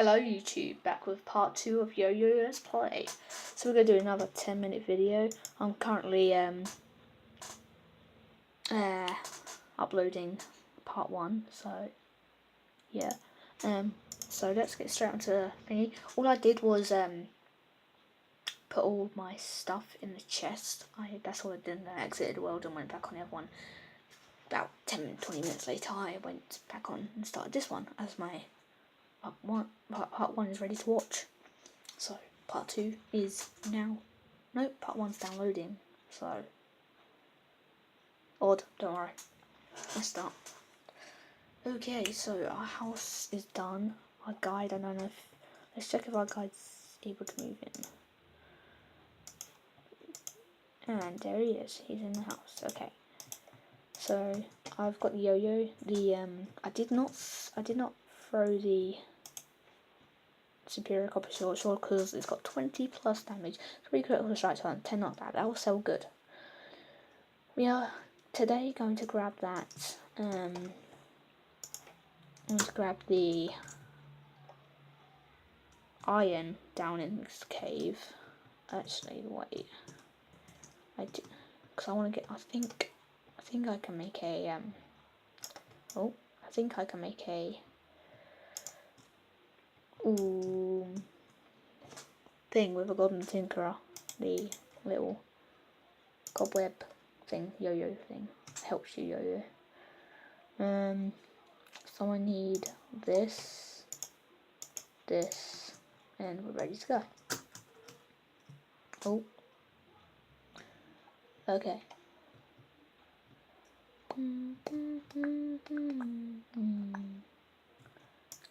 Hello YouTube, back with part 2 of Yo-Yo Let's Play. So we're going to do another 10-minute video. I'm currently uploading part 1, so yeah. So let's get straight onto the thingy. All I did was put all my stuff in the chest. That's all I did, and I exited the world and went back on the other one. About 10-20 minutes later I went back on and started this one as my part one is ready to watch. So part 2 is now. No, part 1's downloading. So odd, don't worry. Let's start. Okay, so our house is done. Our guide, I don't know if, let's check if our guide's able to move in. And there he is. He's in the house. Okay. So I've got the yo-yo. I did not throw the superior copper short because it's got 20 plus damage, 3 critical strikes on 10 knockback. That will sell good. We are today going to grab that. I'm going to grab the iron down in this cave. Actually, wait. I do, because I want to get. I think I can make a. Oh, I think I can make a. Thing with a golden tinkerer, the little cobweb thing, yo-yo thing, helps you yo-yo. So I need this, and we're ready to go. Oh, okay.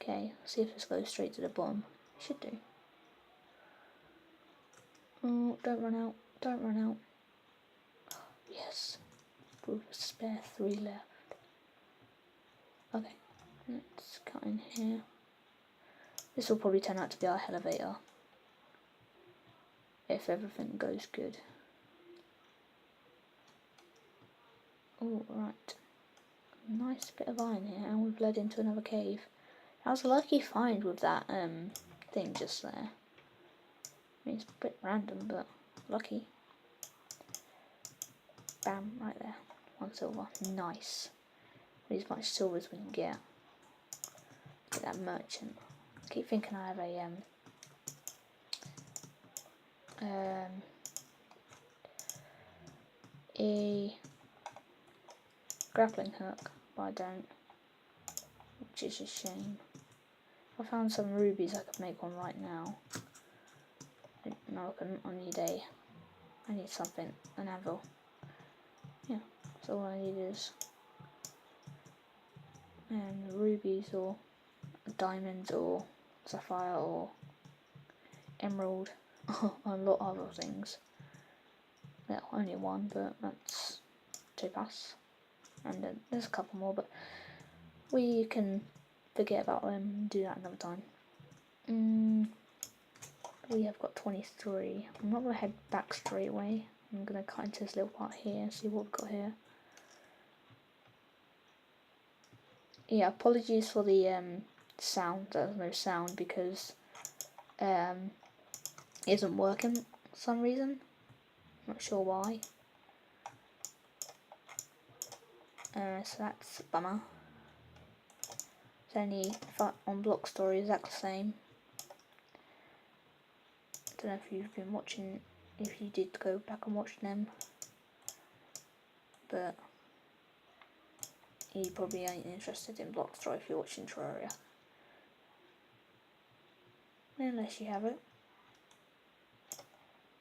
Okay, see if this goes straight to the bottom. It should do. Oh, don't run out, don't run out. Yes, we've spare 3 left. Okay, let's cut in here. This will probably turn out to be our elevator, if everything goes good. Oh, right. Nice bit of iron here, and we've led into another cave. That was a lucky find with that thing just there. I mean, it's a bit random, but lucky. Bam, right there. 1 silver. Nice. Need as much silver as we can get. Get that merchant. I keep thinking I have a grappling hook, but I don't, which is a shame. I found some rubies, I could make one right now. No, I couldn't. I need something, an anvil. Yeah, so all I need is rubies or diamonds or sapphire or emerald or a lot of other things. Well, only one, but that's topaz. And then there's a couple more, but we can forget about them and do that another time. We have got 23. I'm not going to head back straight away. I'm going to cut into this little part here and see what we've got here. Yeah, apologies for the sound. There's no sound because it isn't working for some reason. Not sure why. So that's a bummer. It's only on Block Story, exactly the same. I don't know if you've been watching, if you did go back and watch them, but you probably ain't interested in Block Story if you're watching Terraria. Unless you have it.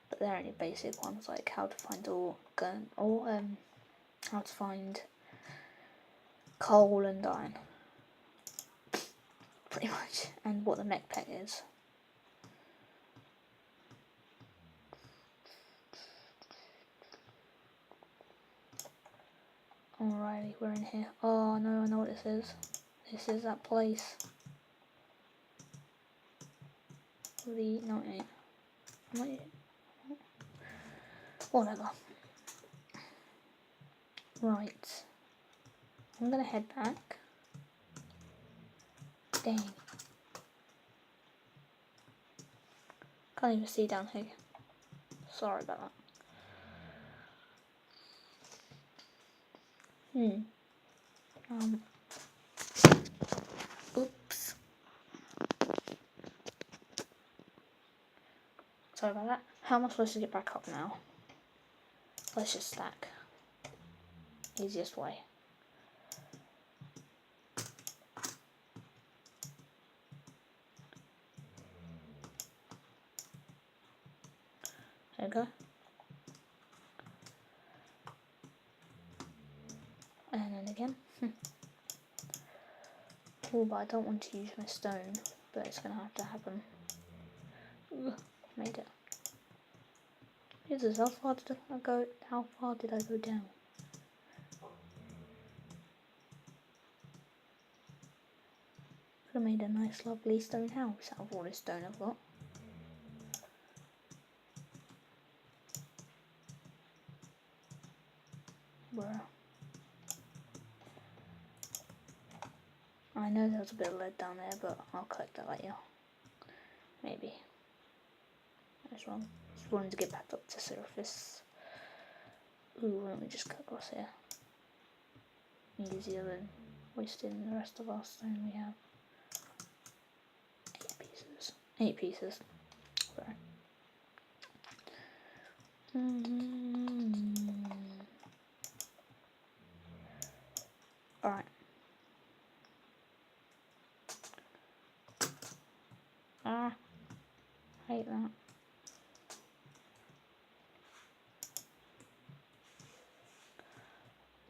But they're only basic ones, like how to find ore, gun, or how to find coal and iron. Pretty much. And what the mech pet is. Alrighty, we're in here. Oh no, I know what this is. This is that place. The no, it ain't. Whatever. Right. I'm gonna head back. Dang. Can't even see down here. Sorry about that. Oops. Sorry about that. How am I supposed to get back up now? Let's just stack. Easiest way. There we go. And then again. Oh, but I don't want to use my stone, but it's gonna have to happen. Ugh, made it. Jesus, how far did I go? How far did I go down? Could have made a nice, lovely stone house out of all this stone I've got. Bruh. I know there's a bit of lead down there, but I'll collect that later. Maybe. That's wrong. Just wanted to get back up to surface. Ooh, let me just cut across here. Easier than wasting the rest of our stone we have. 8 pieces. 8 pieces. Sorry. Alright. Ah. Hate that.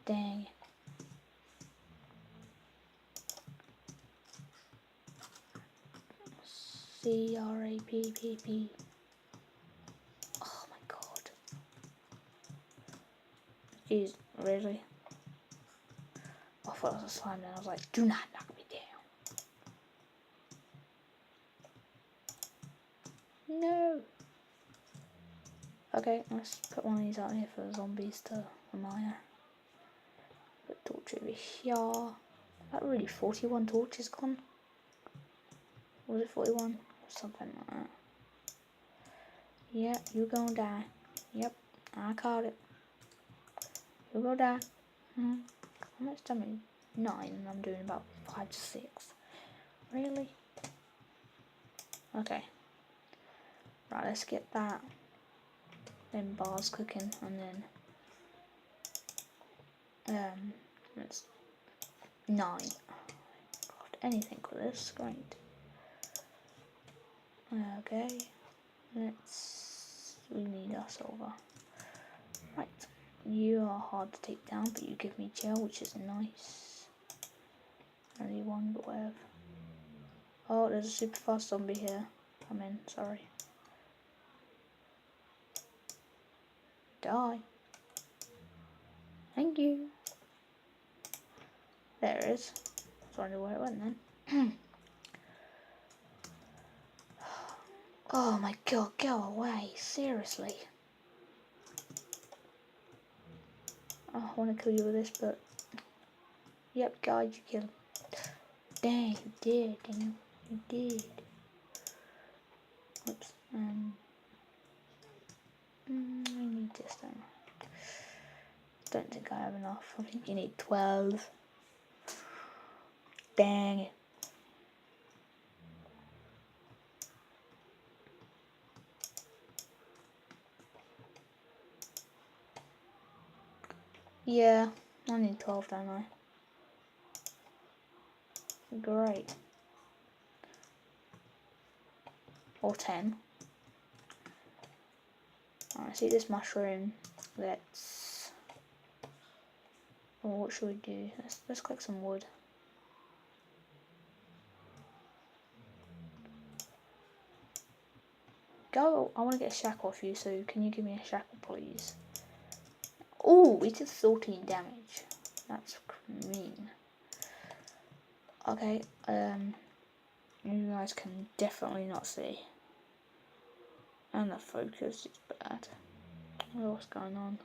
Dang. CRAPPP. Oh my god. Jeez, really? I thought it was a slime then. I was like, do not knock me down. No. Okay, let's put one of these out here for the zombies to admire. Put torch over here. That really 41 torches gone? Was it 41? Something like that. Yeah, you gonna die. Yep, I caught it. You gonna die. How much damage? 9, and I'm doing about 5 to 6. Really? Okay. Right, let's get that. Then bars cooking, and then it's 9. Oh, God, anything with this, great. Okay, we need our silver. Right, you are hard to take down, but you give me gel, which is nice. Only one, but whatever. Oh, there's a super fast zombie here. I'm in, sorry. Die. Thank you. There it is. I was wondering where it went then. Oh my god, go away, seriously. Oh, I want to kill you with this, but... Yep, God, you killed him. Dang, you did, Daniel. You did. Oops. I need this then. Don't think I have enough. I think you need 12. Dang it. Yeah, I need 12, don't I? Great. Or 10. Alright, see this mushroom. Let's... Oh, what should we do? Let's collect some wood. Go! I want to get a shackle off you, so can you give me a shackle, please? Oh, we did 13 damage. That's mean. Okay, you guys can definitely not see. And the focus is bad. What's going on?